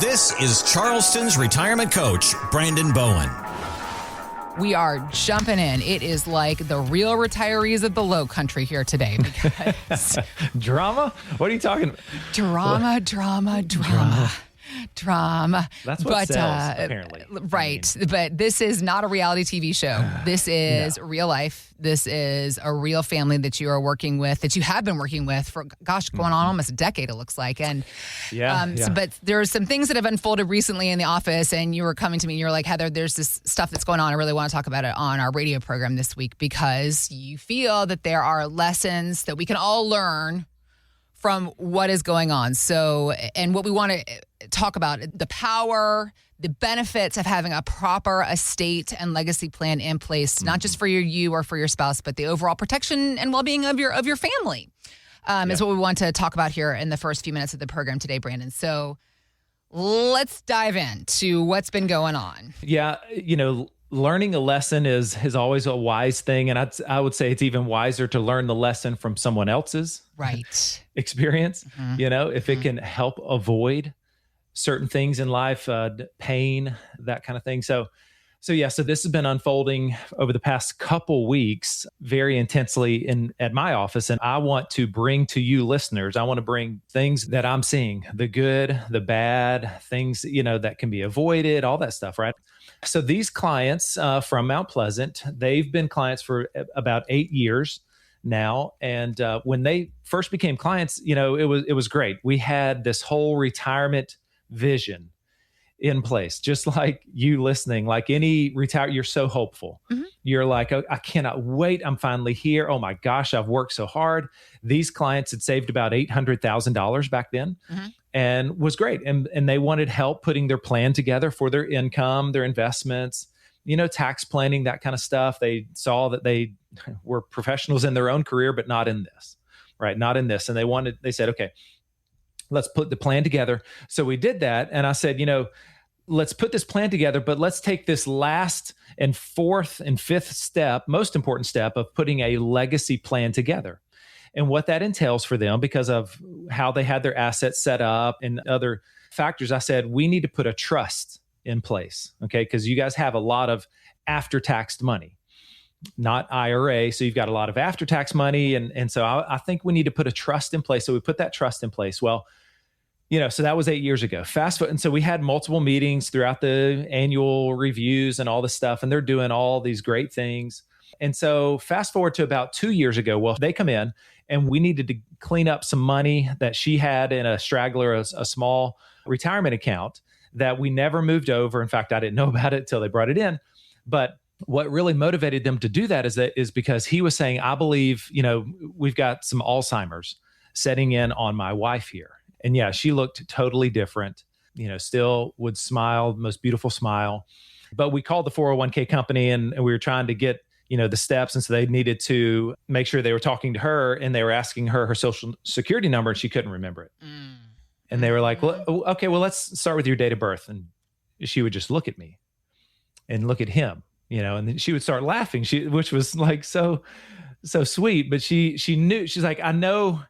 This is Charleston's retirement coach, Brandon Bowen. We are jumping in. It is like the real retirees of the Low Country here today. Because Drama? What are you talking about? Drama. That's what sells, apparently. Right. But this is not a reality TV show. This is real life. This is a real family that you are working with, that you have been working with for, going on almost a decade, it looks like. And but there are some things that have unfolded recently in the office, and you were coming to me and you were like, Heather, there's this stuff that's going on. I really want to talk about it on our radio program this week because you feel that there are lessons that we can all learn from what is going on. So, and what we want to talk about, the power, the benefits of having a proper estate and legacy plan in place, not just for you or for your spouse, but the overall protection and well-being of your family, is what we want to talk about here in the first few minutes of the program today, Brandon. So let's dive into what's been going on. Yeah, learning a lesson is always a wise thing. And I would say it's even wiser to learn the lesson from someone else's experience, if it can help avoid certain things in life, pain, that kind of thing. So this has been unfolding over the past couple weeks very intensely at my office. And I want to bring to you listeners, I want to bring things that I'm seeing, the good, the bad, things, that can be avoided, all that stuff, right? So these clients from Mount Pleasant, they've been clients for about 8 years now. And when they first became clients, it was great. We had this whole retirement vision in place, just like you listening, like any you're so hopeful. Mm-hmm. You're like, oh, I cannot wait. I'm finally here. Oh my gosh, I've worked so hard. These clients had saved about $800,000 back then. Mm-hmm. And was great. And they wanted help putting their plan together for their income, their investments, tax planning, that kind of stuff. They saw that they were professionals in their own career, but not in this, right? Not in this. And they said, okay, let's put the plan together. So we did that. And I said, let's put this plan together, but let's take this last and fourth and fifth step, most important step of putting a legacy plan together. And what that entails for them because of how they had their assets set up and other factors. I said, we need to put a trust in place, okay? Because you guys have a lot of after-taxed money, not IRA. So you've got a lot of after-tax money. And so I think we need to put a trust in place. So we put that trust in place. Well, so that was 8 years ago. Fast forward. And so we had multiple meetings throughout the annual reviews and all this stuff, and they're doing all these great things. And so fast forward to about 2 years ago, well, they come in and we needed to clean up some money that she had in a straggler, a small retirement account that we never moved over. In fact, I didn't know about it till they brought it in. But what really motivated them to do that is because he was saying, I believe, we've got some Alzheimer's setting in on my wife here. And yeah, she looked totally different, still would smile, most beautiful smile. But we called the 401k company and we were trying to get the steps. And so they needed to make sure they were talking to her and they were asking her social security number and she couldn't remember it. Mm. And they were like, well, okay, well, let's start with your date of birth. And she would just look at me and look at him, and then she would start laughing, which was like so sweet. But she knew, she's like, I know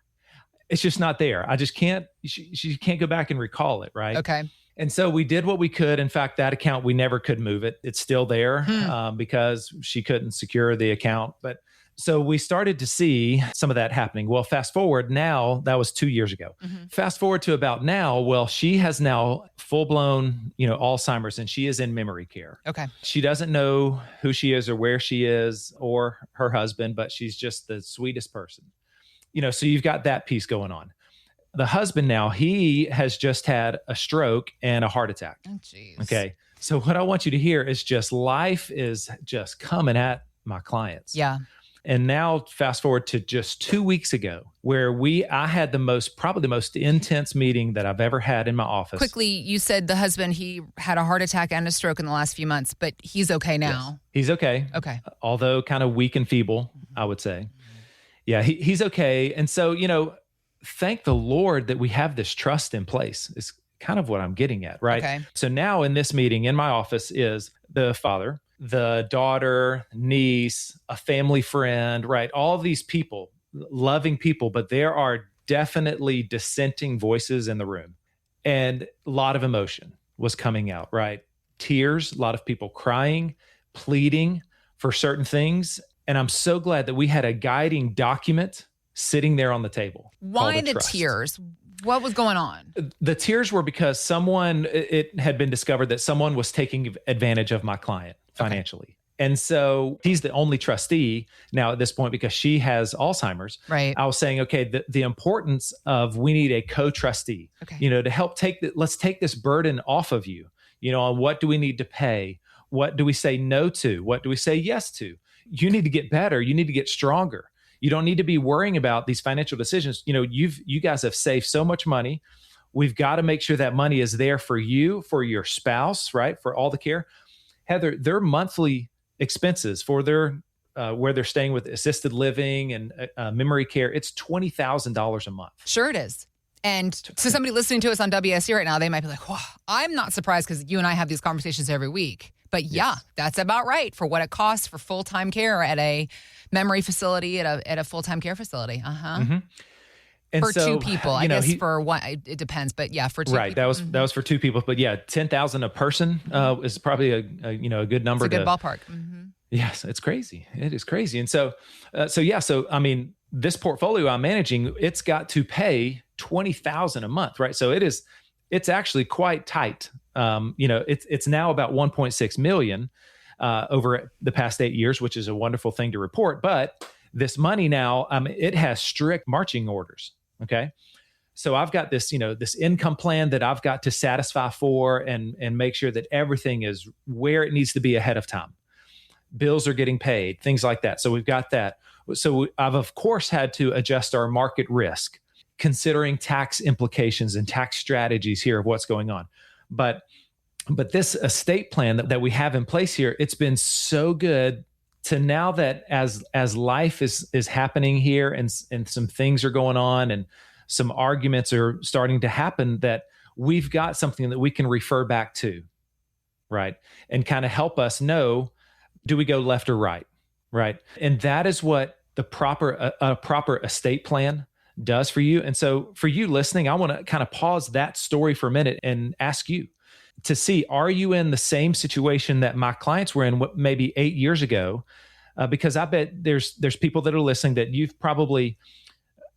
it's just not there. I just can't, she can't go back and recall it. Right. Okay. And so we did what we could. In fact, that account, we never could move it. It's still there because she couldn't secure the account. But so we started to see some of that happening. Well, fast forward now, that was 2 years ago. Mm-hmm. Fast forward to about now, well, she has now full-blown, Alzheimer's, and she is in memory care. Okay. She doesn't know who she is or where she is or her husband, but she's just the sweetest person. So you've got that piece going on. The husband now, he has just had a stroke and a heart attack. Oh, geez. Okay. So what I want you to hear is just life is just coming at my clients. Yeah. And now fast forward to just 2 weeks ago where I had probably the most intense meeting that I've ever had in my office. Quickly, you said the husband, he had a heart attack and a stroke in the last few months, but he's okay now. Yes. He's okay. Okay. Although kind of weak and feeble, I would say. Yeah, he's okay. And so, thank the Lord that we have this trust in place is kind of what I'm getting at, right? Okay. So now in this meeting in my office is the father, the daughter, niece, a family friend, right? All of these people, loving people, but there are definitely dissenting voices in the room. And a lot of emotion was coming out, right? Tears, a lot of people crying, pleading for certain things. And I'm so glad that we had a guiding document sitting there on the table. Why the tears? What was going on? The tears were because it had been discovered that someone was taking advantage of my client financially. Okay. And so he's the only trustee now at this point because she has Alzheimer's. Right. I was saying, okay, the importance of we need a co-trustee, to help let's take this burden off of you, on what do we need to pay? What do we say no to? What do we say yes to? You need to get better. You need to get stronger. You don't need to be worrying about these financial decisions. You guys have saved so much money. We've got to make sure that money is there for you, for your spouse, right? For all the care. Heather, their monthly expenses for their where they're staying with assisted living and memory care, it's $20,000 a month. Sure it is. And to somebody listening to us on WSC right now, they might be like, "Wow, I'm not surprised because you and I have these conversations every week." But yeah, that's about right for what it costs for full-time care at a memory facility, at a full-time care facility. Mm-hmm. And for two people, I guess for one, it depends. But yeah, for two people. Right, that was for two people. But yeah, $10,000 a person is probably a good number. It's a good ballpark. Mm-hmm. Yes, it's crazy. It is crazy. And so I mean, this portfolio I'm managing, it's got to pay $20,000 a month, right? So it's actually quite tight. It's now about 1.6 million over the past 8 years, which is a wonderful thing to report. But this money now, it has strict marching orders. Okay. So I've got this, this income plan that I've got to satisfy for and make sure that everything is where it needs to be ahead of time. Bills are getting paid, things like that. So we've got that. So I've, of course, had to adjust our market risk, considering tax implications and tax strategies here of what's going on. But this estate plan that we have in place here, it's been so good to now that as life is happening here and some things are going on and some arguments are starting to happen, that we've got something that we can refer back to, right? And kind of help us know, do we go left or right? Right. And that is what the proper estate plan does for you. And so for you listening, I want to kind of pause that story for a minute and ask you to see, are you in the same situation that my clients were in maybe 8 years ago? Because I bet there's people that are listening that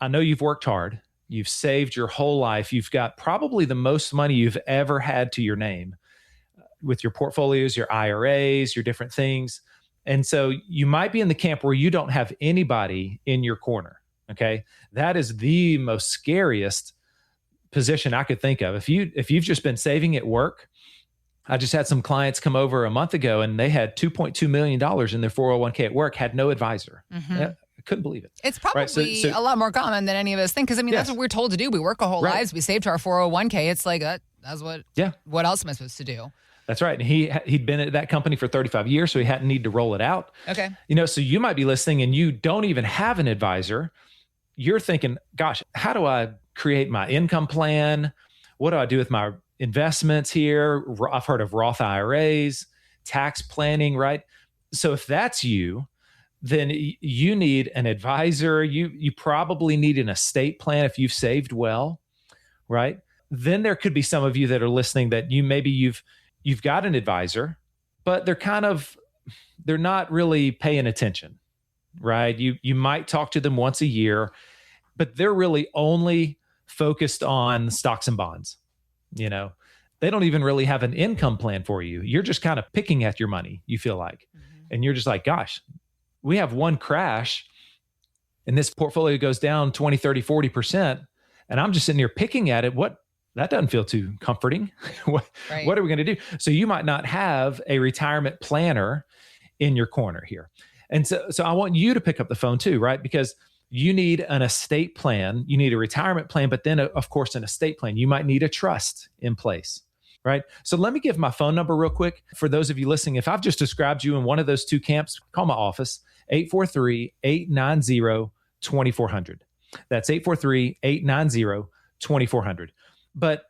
I know you've worked hard. You've saved your whole life. You've got probably the most money you've ever had to your name with your portfolios, your IRAs, your different things. And so you might be in the camp where you don't have anybody in your corner. Okay. That is the most scariest position I could think of. If you've just been saving at work. I just had some clients come over a month ago and they had $2.2 million in their 401k at work, had no advisor. Mm-hmm. I couldn't believe it. It's probably a lot more common than any of us think. Because that's what we're told to do. We work our whole lives. We save to our 401k. It's like, that's what else am I supposed to do? That's right. And he'd been at that company for 35 years, so he hadn't need to roll it out. Okay. So you might be listening and you don't even have an advisor. You're thinking, gosh, how do I create my income plan? What do I do with my investments here? I've heard of Roth IRAs, tax planning, right? So if that's you, then you need an advisor. You probably need an estate plan if you've saved well, right? Then there could be some of you that are listening that you've got an advisor, but they're not really paying attention, right? You might talk to them once a year, but they're really only focused on stocks and bonds. They don't even really have an income plan for you. You're just kind of picking at your money, you feel like. Mm-hmm. And you're just like, gosh, we have one crash and this portfolio goes down 20, 30, 40%. And I'm just sitting here picking at it. That doesn't feel too comforting. What are we going to do? So you might not have a retirement planner in your corner here. And so I want you to pick up the phone too, right? Because you need an estate plan, you need a retirement plan, but then of course an estate plan. You might need a trust in place, right? So let me give my phone number real quick for those of you listening. If I've just described you in one of those two camps, call my office, 843-890-2400. That's 843-890-2400. But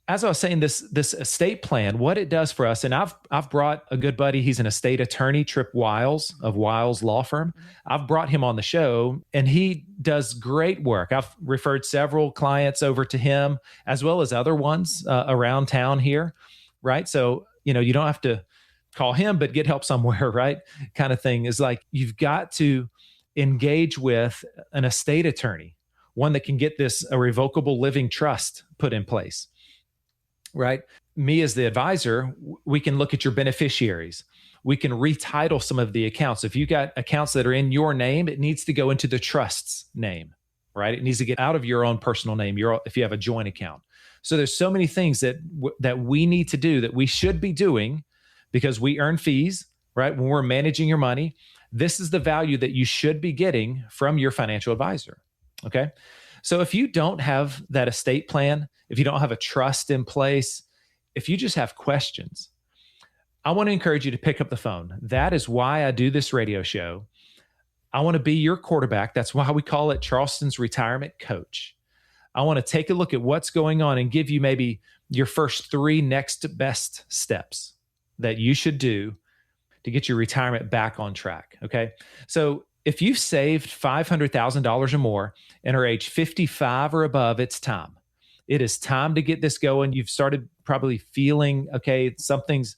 as I was saying, this estate plan, what it does for us, and I've brought a good buddy, he's an estate attorney, Trip Wiles of Wiles Law Firm. I've brought him on the show, and he does great work. I've referred several clients over to him, as well as other ones around town here, right? So, you don't have to call him, but get help somewhere, right? Kind of thing is like, you've got to engage with an estate attorney, one that can get a revocable living trust put in place. Right? Me as the advisor, we can look at your beneficiaries. We can retitle some of the accounts. If you got accounts that are in your name, it needs to go into the trust's name, right? It needs to get out of your own personal name, if you have a joint account. So there's so many things that we need to do, that we should be doing, because we earn fees, right? When we're managing your money, this is the value that you should be getting from your financial advisor, okay? So if you don't have that estate plan, if you don't have a trust in place, if you just have questions, I want to encourage you to pick up the phone. That is why I do this radio show. I want to be your quarterback. That's why we call it Charleston's Retirement Coach. I want to take a look at what's going on and give you maybe your first 3 next best steps that you should do to get your retirement back on track, okay? So if you've saved $500,000 or more and are age 55 or above, it's time. It is time to get this going. You've started probably feeling, okay, something's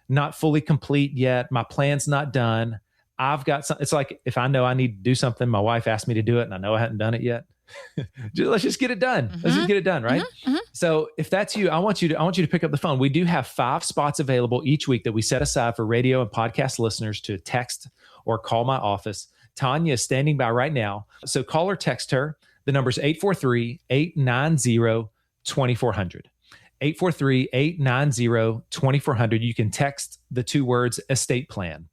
not fully complete yet. My plan's not done. I've got some. It's like, if I know I need to do something, my wife asked me to do it and I know I hadn't done it yet. Let's just get it done. Let's just get it done, right? So if that's you, I want you to pick up the phone. We do have 5 spots available each week that we set aside for radio and podcast listeners to text or call my office. Tanya is standing by right now. So call or text her. The number is 843-890-2400. 843-890-2400. You can text the 2 words estate plan.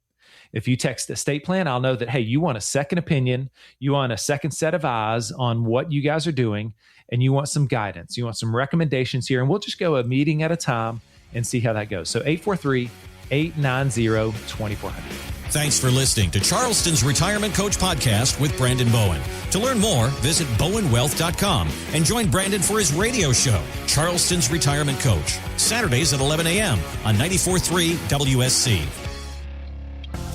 If you text estate plan, I'll know that, hey, you want a second opinion. You want a second set of eyes on what you guys are doing, and you want some guidance. You want some recommendations here, and we'll just go a meeting at a time and see how that goes. So 843-890-2400. Thanks for listening to Charleston's Retirement Coach Podcast with Brandon Bowen. To learn more, visit bowenwealth.com and join Brandon for his radio show, Charleston's Retirement Coach, Saturdays at 11 a.m. on 94.3 WSC.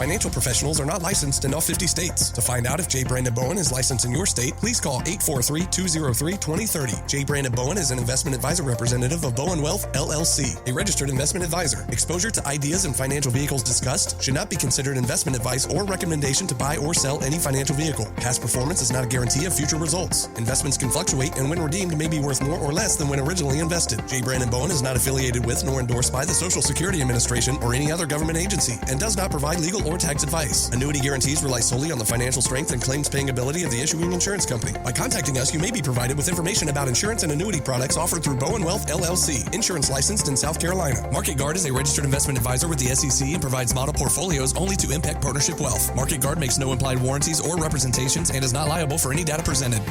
Financial professionals are not licensed in all 50 states. To find out if J. Brandon Bowen is licensed in your state, please call 843-203-2030. J. Brandon Bowen is an investment advisor representative of Bowen Wealth, LLC, a registered investment advisor. Exposure to ideas and financial vehicles discussed should not be considered investment advice or recommendation to buy or sell any financial vehicle. Past performance is not a guarantee of future results. Investments can fluctuate and when redeemed may be worth more or less than when originally invested. J. Brandon Bowen is not affiliated with nor endorsed by the Social Security Administration or any other government agency and does not provide legal or tax advice. Annuity guarantees rely solely on the financial strength and claims paying ability of the issuing insurance company. By contacting us, you may be provided with information about insurance and annuity products offered through Bowen Wealth, LLC, insurance licensed in South Carolina. Market Guard is a registered investment advisor with the SEC and provides model portfolios only to Impact Partnership Wealth. Market Guard makes no implied warranties or representations and is not liable for any data presented.